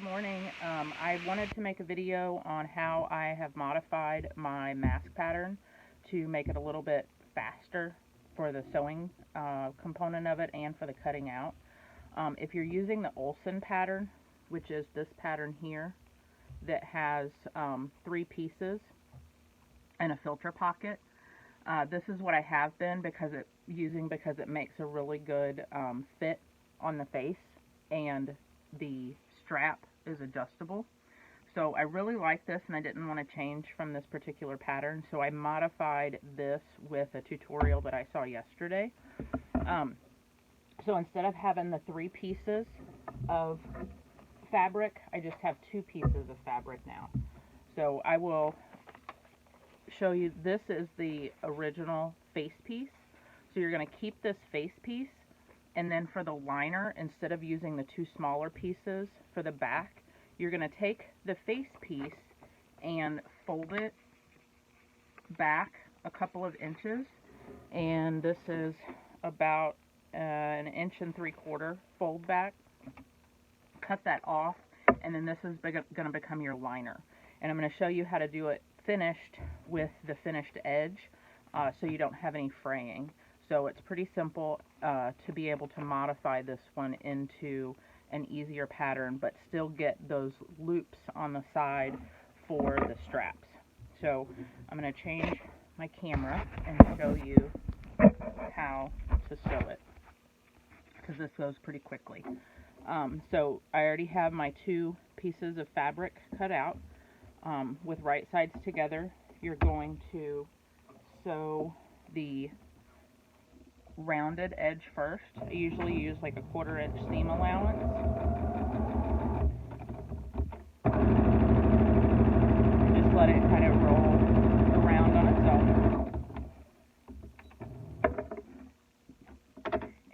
morning. I wanted to make a video on how I have modified my mask pattern to make it a little bit faster for the sewing component of it and for the cutting out. If you're using the Olsen pattern, which is this pattern here that has 3 pieces and a filter pocket, this is what I have been because it makes a really good fit on the face, and the strap is adjustable. So I really like this, and I didn't want to change from this particular pattern, so I modified this with a tutorial that I saw yesterday. So instead of having the 3 pieces of fabric, I just have 2 pieces of fabric now. So I will show you, this is the original face piece. So you're going to keep this face piece, and then for the liner, instead of using the 2 smaller pieces for the back, you're going to take the face piece and fold it back a couple of inches, and this is about 1 3/4 inch fold back. Cut that off, and then this is going to become your liner. And I'm going to show you how to do it finished with the finished edge, so you don't have any fraying. So it's pretty simple to be able to modify this one into an easier pattern, but still get those loops on the side for the straps. So I'm going to change my camera and show you how to sew it, because this goes pretty quickly. So I already have my 2 pieces of fabric cut out. With right sides together, you're going to sew the rounded edge first. I usually use like a 1/4 inch seam allowance. And just let it kind of roll around on its own.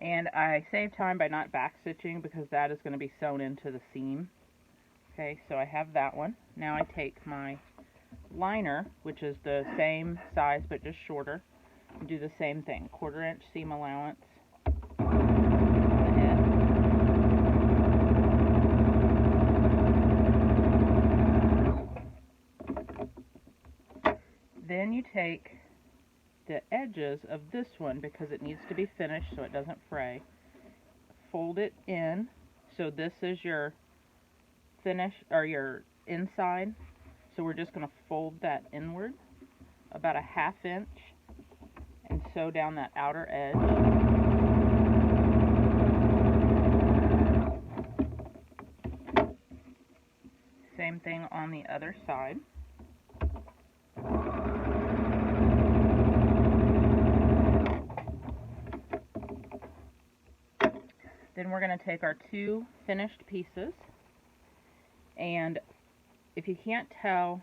And I save time by not back stitching, because that is going to be sewn into the seam. Okay, so I have that one. Now I take my liner, which is the same size but just shorter, and do the same thing. 1/4 inch seam allowance on the end. Then you take the edges of this one, because it needs to be finished so it doesn't fray. Fold it in, so this is your finish, or your inside. So we're just going to fold that inward about 1/2 inch and sew down that outer edge. Same thing on the other side. Then we're going to take our 2 finished pieces, and if you can't tell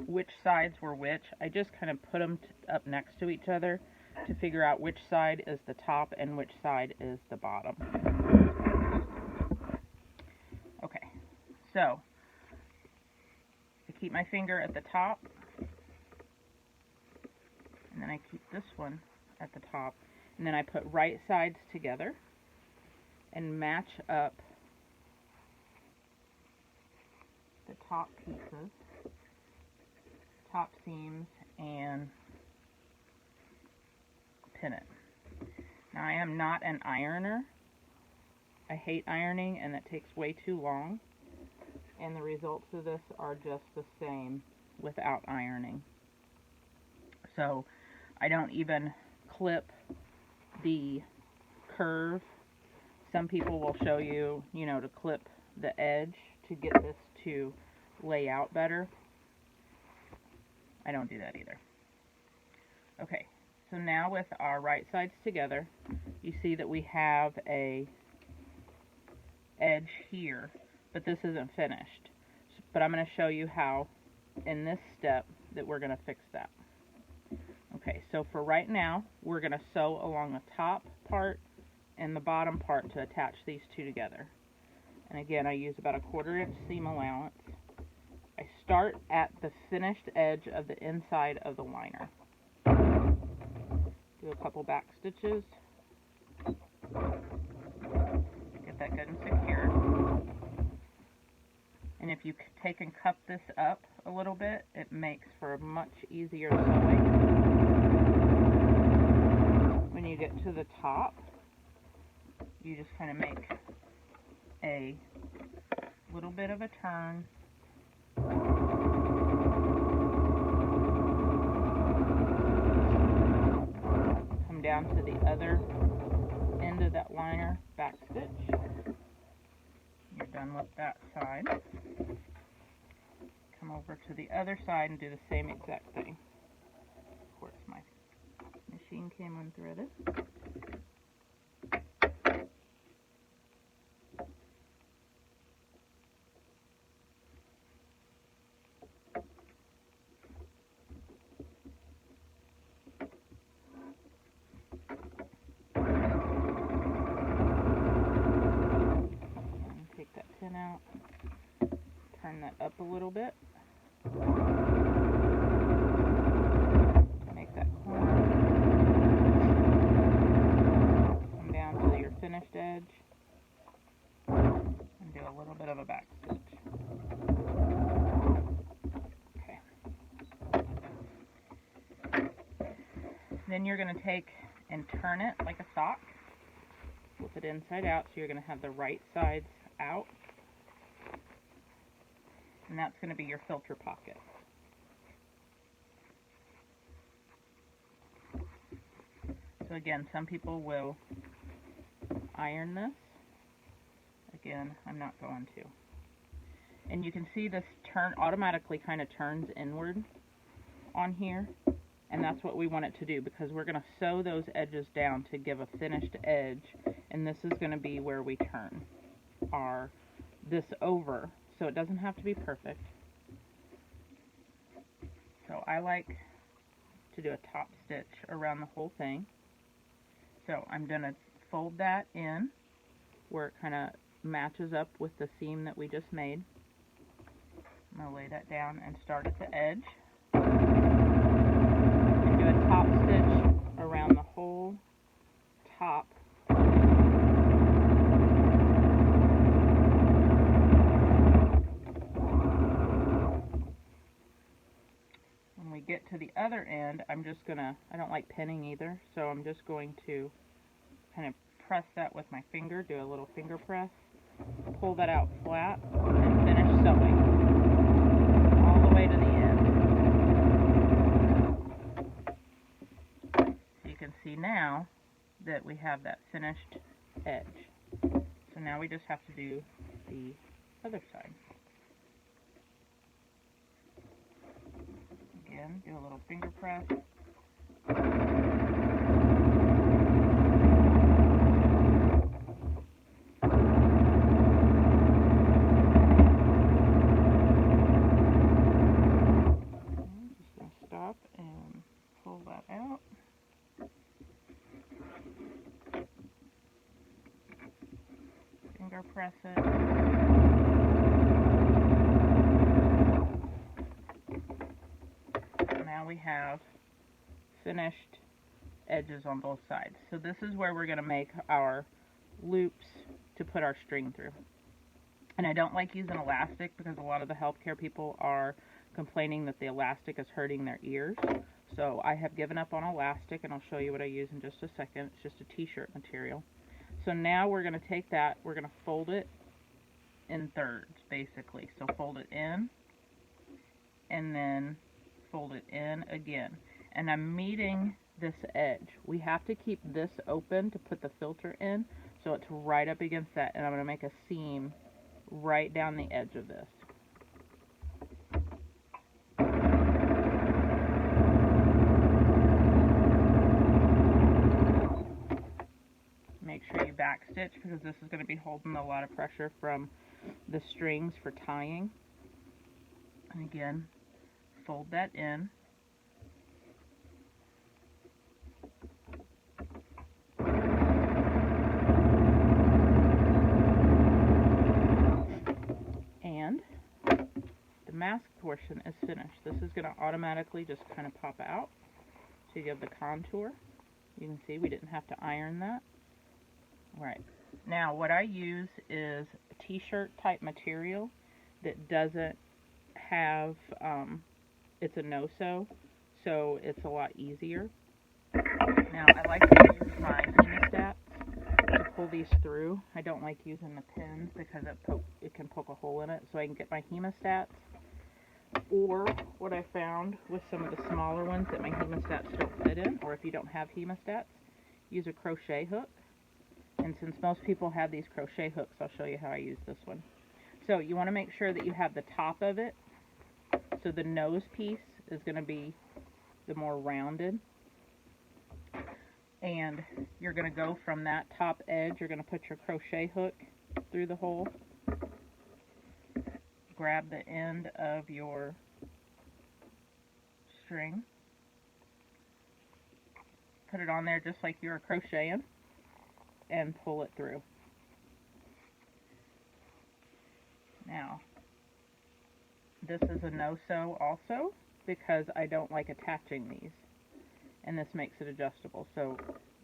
which sides were which, I just kind of put them up next to each other to figure out which side is the top and which side is the bottom. Okay, so I keep my finger at the top, and then I keep this one at the top, and then I put right sides together and match up the top pieces, top seams, and pin it. Now I am not an ironer. I hate ironing, and that takes way too long, and the results of this are just the same without ironing. So I don't even clip the curve. Some people will show you, to clip the edge to get this to lay out better. I don't do that either. Okay, so now with our right sides together, you see that we have a edge here, but this isn't finished. But I'm going to show you how, in this step, that we're going to fix that. Okay, so for right now, we're going to sew along the top part and the bottom part to attach these 2 together. And again, I use about a 1/4 inch seam allowance. I start at the finished edge of the inside of the liner. Do a couple back stitches. Get that good and secure. you take and cup this up a little bit, it makes for a much easier sewing. When you get to the top, you just kind of make a little bit of a turn. Come down to the other end of that liner, back stitch. You're done with that side. Come over to the other side and do the same exact thing. Of course, my machine came unthreaded. Take that pin out, turn that up a little bit. Make that corner. Come down to your finished edge and do a little bit of a back stitch. Okay. Then you're going to take and turn it like a sock. Flip it inside out, so you're going to have the right sides out. And that's going to be your filter pocket. So again, some people will iron this. Again, I'm not going to. And you can see this turn automatically kind of turns inward on here. And that's what we want it to do, because we're going to sew those edges down to give a finished edge. And this is going to be where we turn this over. So it doesn't have to be perfect. So I like to do a top stitch around the whole thing. So I'm going to fold that in where it kind of matches up with the seam that we just made. I'm going to lay that down and start at the edge. And do a top stitch around the whole top. Get to the other end, I'm just gonna, I don't like pinning either, so I'm just going to kind of press that with my finger, do a little finger press, pull that out flat, and finish sewing all the way to the end. So you can see now that we have that finished edge. So now we just have to do the other side. Again, do a little finger press. Just going to stop and pull that out. Finger press it. Now we have finished edges on both sides. So this is where we're going to make our loops to put our string through. And I don't like using elastic because a lot of the healthcare people are complaining that the elastic is hurting their ears. So I have given up on elastic, and I'll show you what I use in just a second. It's just a t-shirt material. So now we're going to take that, we're going to fold it in thirds basically. So fold it in and then fold it in again, and I'm meeting this edge. We have to keep this open to put the filter in, so it's right up against that, and I'm going to make a seam right down the edge of this. Make sure you back stitch, because this is going to be holding a lot of pressure from the strings for tying. And again, fold that in. And the mask portion is finished. This is going to automatically just kind of pop out to give the contour. You can see we didn't have to iron that. All right. Now what I use is a t-shirt type material that doesn't have, it's a no-sew, so it's a lot easier. Now, I like to use my hemostats to pull these through. I don't like using the pins because it can poke a hole in it, so I can get my hemostats. Or what I found with some of the smaller ones that my hemostats don't fit in, or if you don't have hemostats, use a crochet hook. And since most people have these crochet hooks, I'll show you how I use this one. So you want to make sure that you have the top of it. So the nose piece is going to be the more rounded. And you're going to go from that top edge, you're going to put your crochet hook through the hole. Grab the end of your string, put it on there just like you were crocheting, and pull it through. Now, this is a no-sew also because I don't like attaching these, and this makes it adjustable. So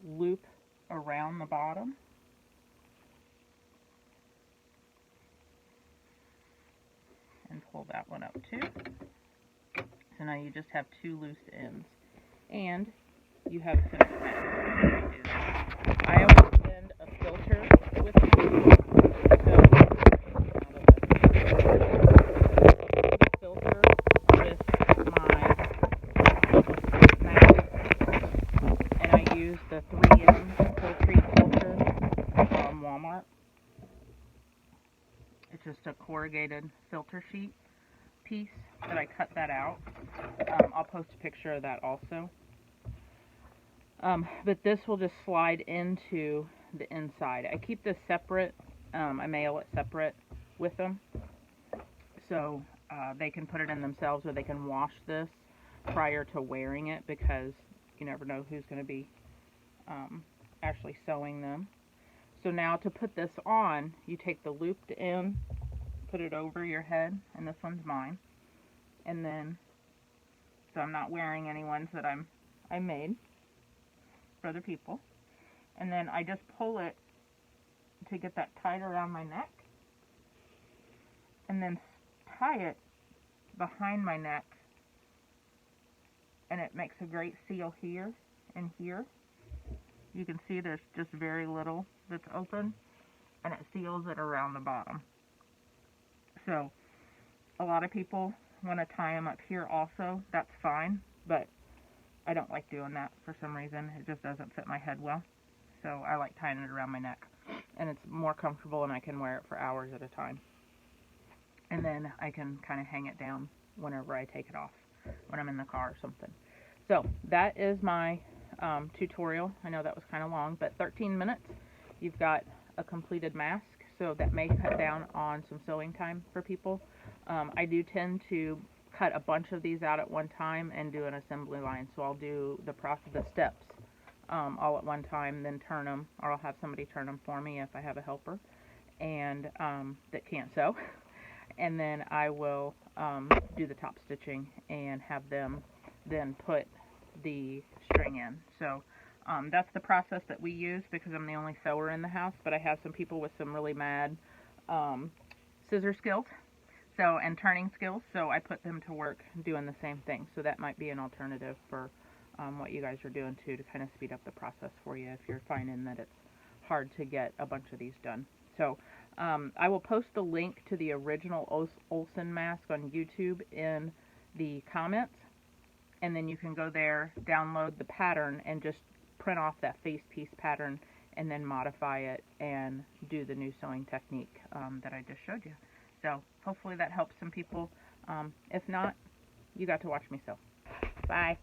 loop around the bottom, and pull that one up too. So now you just have two loose ends, and you have a finished mask. I always send a filter with me, so the filter with my mask, and I use the 3M filtrate filter from Walmart. It's just a corrugated filter sheet piece that I cut that out. I'll post a picture of that also. But this will just slide into the inside. I keep this separate. I mail it separate with them, so they can put it in themselves, or they can wash this prior to wearing it, because you never know who's going to be actually sewing them. So now to put this on, you take the looped end, put it over your head, and this one's mine. And then, so I'm not wearing any ones that I made for other people. And then I just pull it to get that tight around my neck, and then tie it behind my neck, and it makes a great seal here and here. You can see there's just very little that's open, and it seals it around the bottom. So a lot of people want to tie them up here also. That's fine, but I don't like doing that for some reason. It just doesn't fit my head well. So I like tying it around my neck, and it's more comfortable, and I can wear it for hours at a time. And then I can kind of hang it down whenever I take it off, when I'm in the car or something. So that is my tutorial. I know that was kind of long, but 13 minutes, you've got a completed mask. So that may cut down on some sewing time for people. I do tend to cut a bunch of these out at one time and do an assembly line. So I'll do the steps all at one time, then turn them, or I'll have somebody turn them for me if I have a helper and that can't sew. And then I will do the top stitching and have them then put the string in. So that's the process that we use, because I'm the only sewer in the house, but I have some people with some really mad scissor skills, and turning skills, so I put them to work doing the same thing. So that might be an alternative for what you guys are doing too, to kind of speed up the process for you if you're finding that it's hard to get a bunch of these done. So I will post the link to the original Olsen mask on YouTube in the comments, and then you can go there, download the pattern, and just print off that face piece pattern, and then modify it and do the new sewing technique that I just showed you. So hopefully that helps some people. If not, you got to watch me sew. Bye.